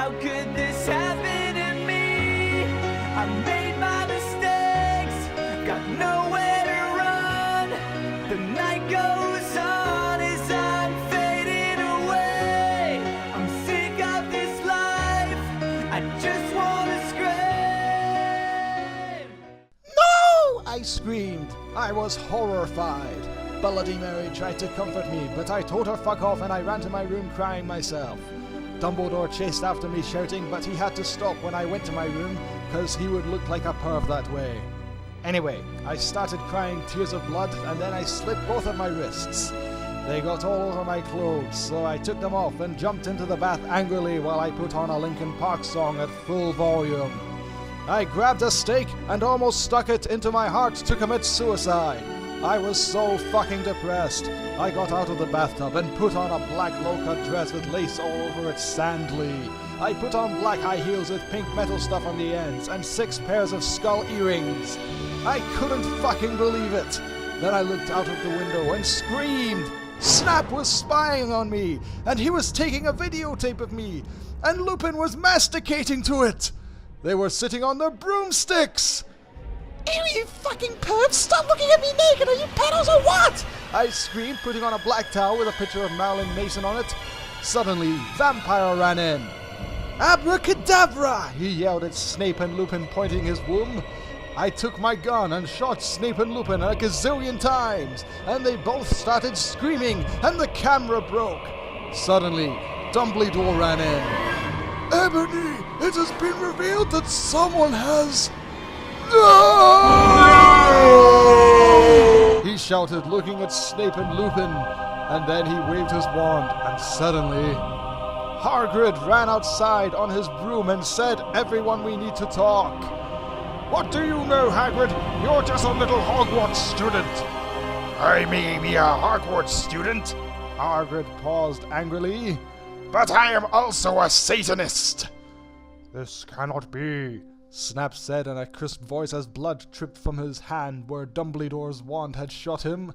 How could this happen to me? I made my mistakes, got nowhere to run. The night goes on as I'm fading away. I'm sick of this life, I just wanna scream. No! I screamed. I was horrified. Bloody Mary tried to comfort me, but I told her fuck off and I ran to my room crying myself. Dumbledore chased after me shouting, but he had to stop when I went to my room, cause he would look like a perv that way. Anyway, I started crying tears of blood, and then I slit both of my wrists. They got all over my clothes, so I took them off and jumped into the bath angrily while I put on a Linkin Park song at full volume. I grabbed a stake and almost stuck it into my heart to commit suicide. I was so fucking depressed. I got out of the bathtub and put on a black low-cut dress with lace all over it sandly. I put on black high heels with pink metal stuff on the ends and 6 pairs of skull earrings. I couldn't fucking believe it. Then I looked out of the window and screamed. Snap was spying on me, and he was taking a videotape of me, and Lupin was masticating to it. They were sitting on their broomsticks. Ew, you fucking pervs! Stop looking at me naked! Are you pedos or what? I screamed, putting on a black towel with a picture of Marilyn Mason on it. Suddenly, Vampire ran in. Abracadabra! He yelled at Snape and Lupin, pointing his womb. I took my gun and shot Snape and Lupin a gazillion times, and they both started screaming, and the camera broke. Suddenly, Dumbledore ran in. Ebony, it has been revealed that someone has... No! He shouted, looking at Snape and Lupin, and then he waved his wand, and suddenly... Hagrid ran outside on his broom and said, "Everyone, we need to talk." "What do you know, Hagrid? You're just a little Hogwarts student." "I may be a Hogwarts student." Hagrid paused angrily. "But I am also a Satanist." "This cannot be," Snap said in a crisp voice as blood dripped from his hand where Dumbledore's wand had shot him.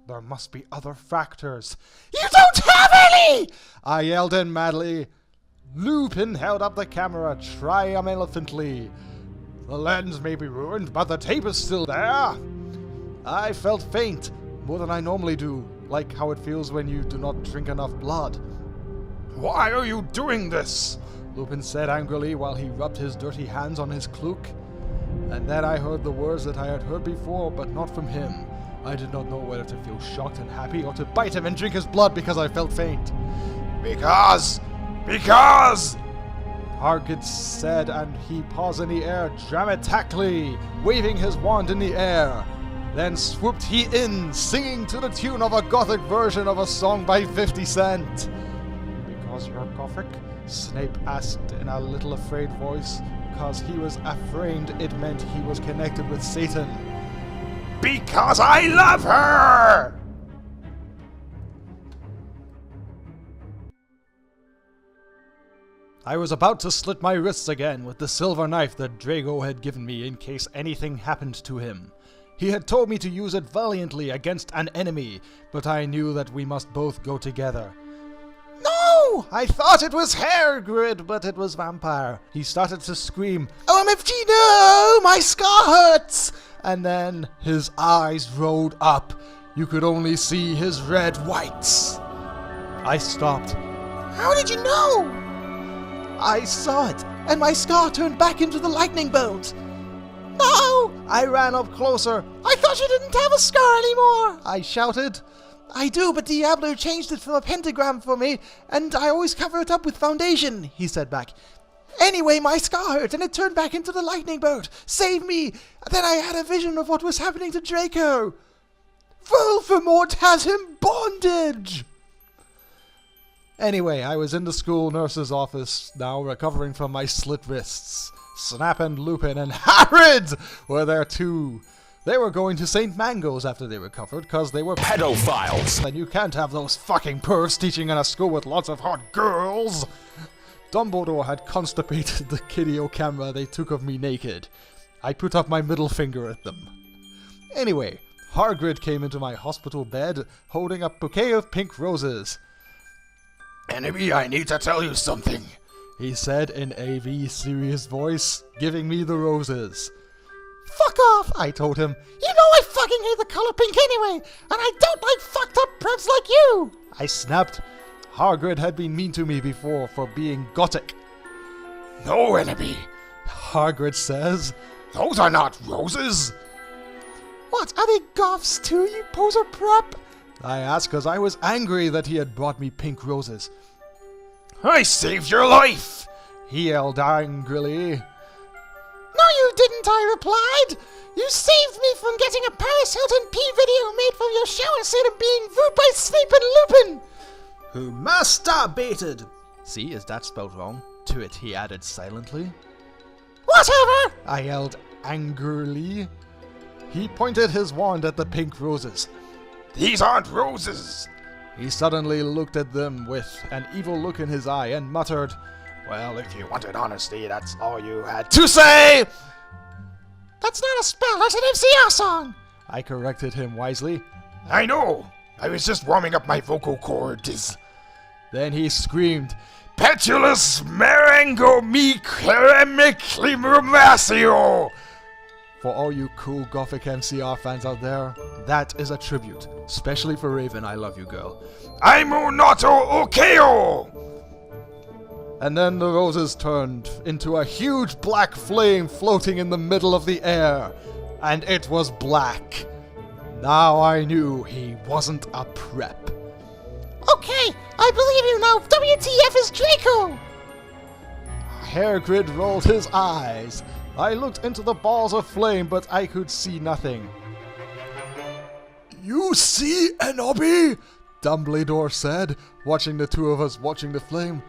"There must be other factors." "You don't have any!" I yelled in madly. Lupin held up the camera triumphantly. "The lens may be ruined, but the tape is still there." I felt faint, more than I normally do, like how it feels when you do not drink enough blood. "Why are you doing this?" Lupin said angrily while he rubbed his dirty hands on his cloak. And then I heard the words that I had heard before, but not from him. I did not know whether to feel shocked and happy or to bite him and drink his blood because I felt faint. Because! Hagrid said, and he paused in the air dramatically, waving his wand in the air. Then swooped he in, singing to the tune of a gothic version of a song by 50 Cent. "Because you're gothic?" Snape asked in a little afraid voice, because he was afraid it meant he was connected with Satan. "Because I love her!" I was about to slit my wrists again with the silver knife that Drago had given me in case anything happened to him. He had told me to use it valiantly against an enemy, but I knew that we must both go together. "No! I thought it was Hagrid, but it was Vampire." He started to scream, "OMFG, no! My scar hurts!" And then his eyes rolled up. You could only see his red whites. I stopped. "How did you know?" "I saw it, and my scar turned back into the lightning bolt." "No!" I ran up closer. "I thought you didn't have a scar anymore!" I shouted. "I do, but Diablo changed it from a pentagram for me, and I always cover it up with foundation," he said back. "Anyway, my scar hurt, and it turned back into the lightning bolt. Save me!" Then I had a vision of what was happening to Draco. "Voldemort has him bondage!" Anyway, I was in the school nurse's office now, recovering from my slit wrists. Snap and Lupin and Hagrid were there too. They were going to St. Mango's after they recovered, because they were pedophiles. And you can't have those fucking pervs teaching in a school with lots of hot girls. Dumbledore had constipated the Kiddio camera they took of me naked. I put up my middle finger at them. Anyway, Hagrid came into my hospital bed, holding a bouquet of pink roses. "Enemy, I need to tell you something." he said in a serious voice, giving me the roses. Fuck off, I told him. You know I fucking hate the color pink anyway, and I don't like fucked up prep's like you, I snapped. Hagrid had been mean to me before for being gothic. No, enemy, Hagrid says. Those are not roses. What, are they goths too, you poser prep? I asked because I was angry that he had brought me pink roses. I saved your life, he yelled angrily. No, you didn't, I replied. You saved me from getting a Paris Hilton P video made from your shower scene of being wooed by Snape and Lupin, who masturbated. See, is that spelled wrong? To it, he added silently. Whatever, I yelled angrily. He pointed his wand at the pink roses. These aren't roses. He suddenly looked at them with an evil look in his eye and muttered, well, if you wanted honesty, that's all you had to say! That's not a spell, that's an MCR song! I corrected him wisely. I know! I was just warming up my vocal cords. Then he screamed, Petulus Marengo mi Cremiclimacio! For all you cool gothic MCR fans out there, that is a tribute. Especially for Raven, I love you, girl. I'm Unoto Okeo! And then the roses turned into a huge black flame floating in the middle of the air. And it was black. Now I knew he wasn't a prep. Okay, I believe you now. WTF is Draco! Hagrid rolled his eyes. I looked into the balls of flame, but I could see nothing. You see, Enobi? Dumbledore said, watching the two of us watching the flame.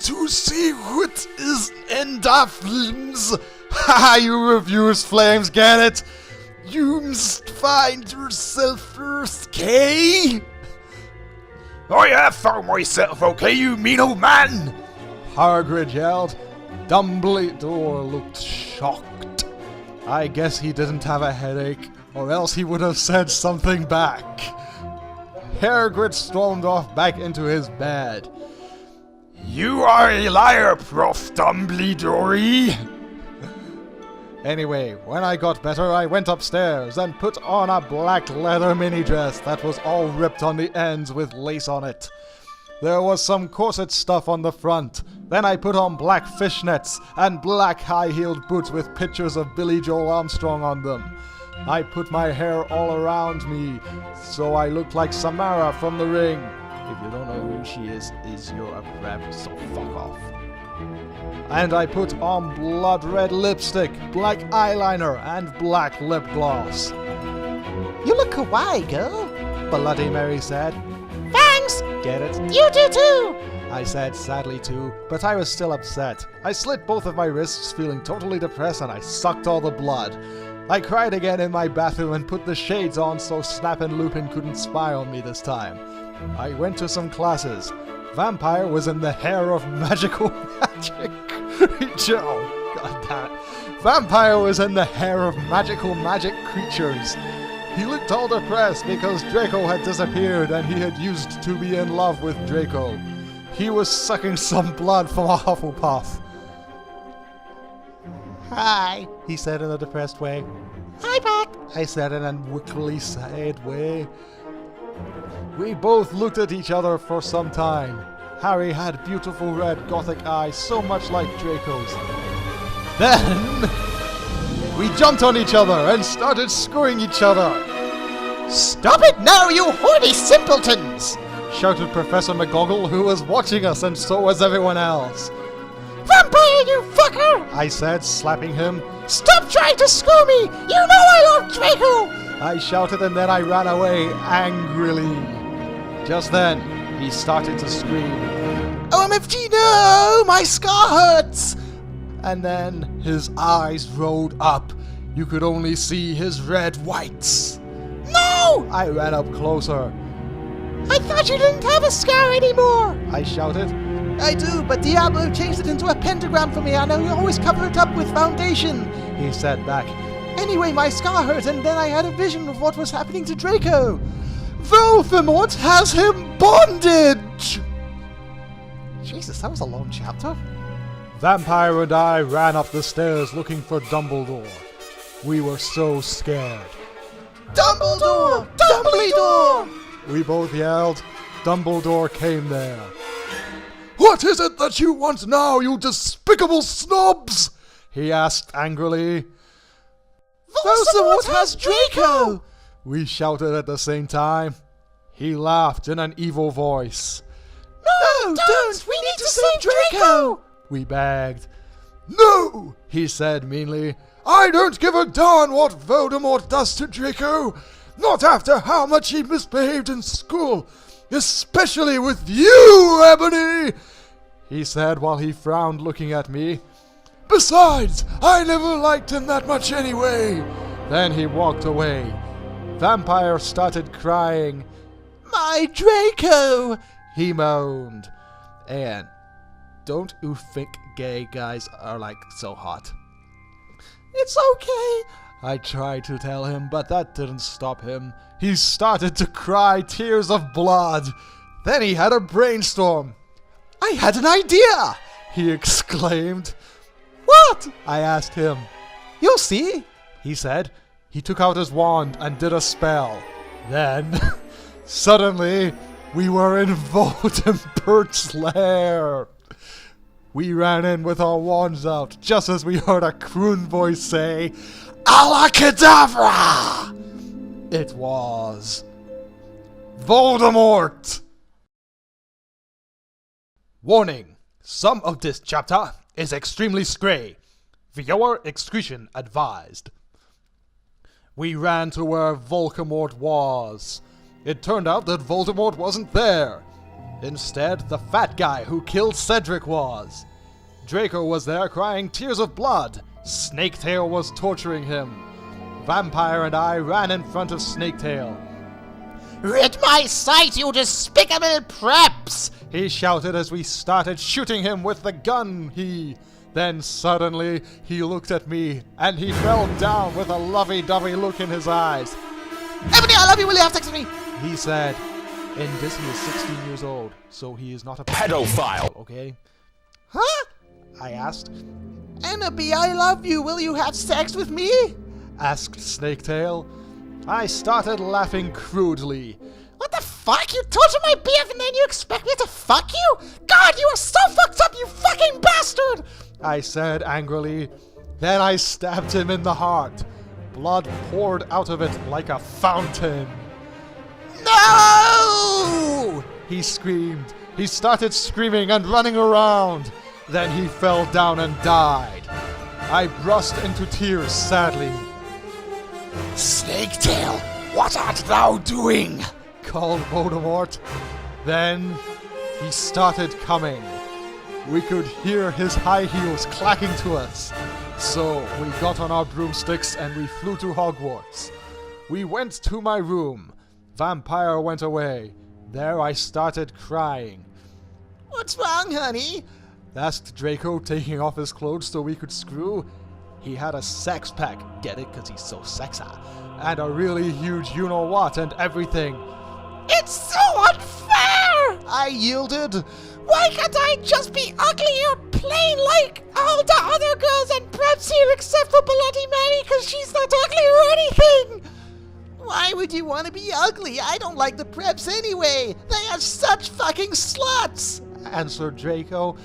To see what is in the flames. Ha! You refuse flames, get it? You must find yourself first, Kay? I have found myself, okay, you mean old man? Hagrid yelled. Dumbledore looked shocked. I guess he didn't have a headache, or else he would have said something back. Hagrid stormed off back into his bed. You are a liar, Prof. Dumbledore. Anyway, when I got better, I went upstairs and put on a black leather mini dress that was all ripped on the ends with lace on it. There was some corset stuff on the front. Then I put on black fishnets and black high-heeled boots with pictures of Billy Joel Armstrong on them. I put my hair all around me, so I looked like Samara from The Ring. If you don't know who she is you're a prep, so fuck off. And I put on blood red lipstick, black eyeliner, and black lip gloss. You look kawaii, girl, Bloody Mary said. Thanks! Get it? You do too! I said sadly too, but I was still upset. I slit both of my wrists, feeling totally depressed, and I sucked all the blood. I cried again in my bathroom and put the shades on so Snap and Lupin couldn't spy on me this time. I went to some classes. Vampire was in the hair of magical magic. Oh, god damn it. Vampire was in the hair of magical magic creatures. He looked all depressed because Draco had disappeared and he had used to be in love with Draco. He was sucking some blood from a Hufflepuff. Hi, he said in a depressed way. Hi, Pat, I said in a wickedly sad way. We both looked at each other for some time. Harry had beautiful red gothic eyes, so much like Draco's. Then we jumped on each other and started screwing each other. Stop it now, you horny simpletons! Shouted Professor McGoggle, who was watching us, and so was everyone else. Vampire, you fucker! I said, slapping him. Stop trying to screw me! You know I love Draco! I shouted, and then I ran away angrily. Just then, he started to scream. OMFG, no! My scar hurts! And then his eyes rolled up. You could only see his red whites. No! I ran up closer. I thought you didn't have a scar anymore! I shouted. I do, but Diablo changed it into a pentagram for me, and I always cover it up with foundation, he said back. Anyway, my scar hurt, and then I had a vision of what was happening to Draco. Voldemort has him bondage! Jesus, that was a long chapter. Vampire and I ran up the stairs looking for Dumbledore. We were so scared. Dumbledore! Dumbledore! We both yelled. Dumbledore came there. "What is it that you want now, you despicable snobs?" he asked angrily. Voldemort has Draco! We shouted at the same time. He laughed in an evil voice. No, don't! We need to save Draco! We begged. "No!" he said meanly. "I don't give a darn what Voldemort does to Draco! Not after how much he misbehaved in school! Especially with you, Ebony!" he said while he frowned looking at me. "Besides, I never liked him that much anyway." Then he walked away. Vampire started crying. My Draco! He moaned. And don't you think gay guys are like so hot? It's okay. I tried to tell him, but that didn't stop him. He started to cry tears of blood. Then he had a brainstorm. I had an idea! He exclaimed. What? I asked him. You'll see, he said. He took out his wand and did a spell. Then, suddenly, we were in Voldemort's lair. We ran in with our wands out, just as we heard a croon voice say, "Alakadabra!" It was Voldemort! Warning! Some of this chapter is extremely stray. Viewer exclusion advised. We ran to where Voldemort was. It turned out that Voldemort wasn't there. Instead, the fat guy who killed Cedric was. Draco was there crying tears of blood. Snaketail was torturing him. Vampire and I ran in front of Snaketail. Rid my sight, you despicable preps! He shouted as we started shooting him with the gun. Then suddenly, he looked at me, and he fell down with a lovey-dovey look in his eyes. Ebony, I love you, will you have sex with me? He said. In this, he is 16 years old, so he is not a pedophile. Okay? Huh? I asked. Ennaby, I love you, will you have sex with me? Asked Snaketail. I started laughing crudely. What the fuck? You torture my beef and then you expect me to fuck you? God, you are so fucked up, you fucking bastard! I said angrily. Then I stabbed him in the heart. Blood poured out of it like a fountain. No! He screamed. He started screaming and running around. Then he fell down and died. I burst into tears sadly. Snaketail, what art thou doing? Called Voldemort. Then he started coming. We could hear his high heels clacking to us. So we got on our broomsticks and we flew to Hogwarts. We went to my room. Vampire went away. There I started crying. What's wrong, honey? Asked Draco, taking off his clothes so we could screw. He had a sex pack, get it, cause he's so sexy, and a really huge you-know-what and everything. It's so unfair! I yielded. Why can't I just be ugly or plain like all the other girls and preps here except for Bloody Mary cause she's not ugly or anything? Why would you want to be ugly? I don't like the preps anyway. They are such fucking sluts! Answered Draco.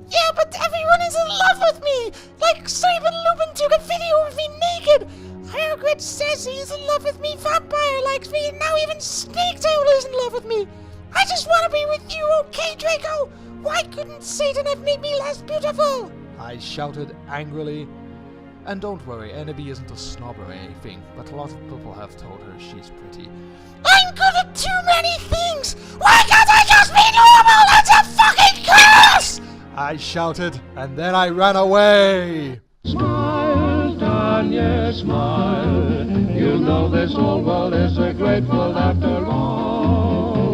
Yeah, but everyone is in love with me! Like Simon Lupin took a video of me naked! Hagrid says he's in love with me, Vampire likes me, and now even Snaketail is in love with me! I just want to be with you, okay, Draco? Why couldn't Satan have made me less beautiful? I shouted angrily. And don't worry, Ennaby isn't a snob or anything, but a lot of people have told her she's pretty. I'm good at too many things! Why can't I just be normal? That's a fucking curse! I shouted, and then I ran away. Smile, Tanya, smile. You know this whole world is a grateful after all.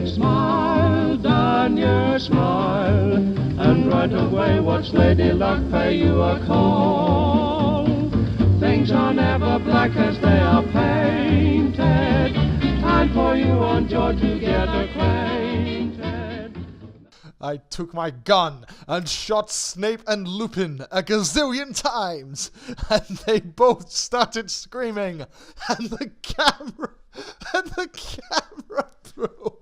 Smile, Tanya, smile. And right away watch Lady Luck pay you a call. Things are never black as they are painted. Time for you and George to get acquainted. I took my gun and shot Snape and Lupin a gazillion times, and they both started screaming, and the camera broke.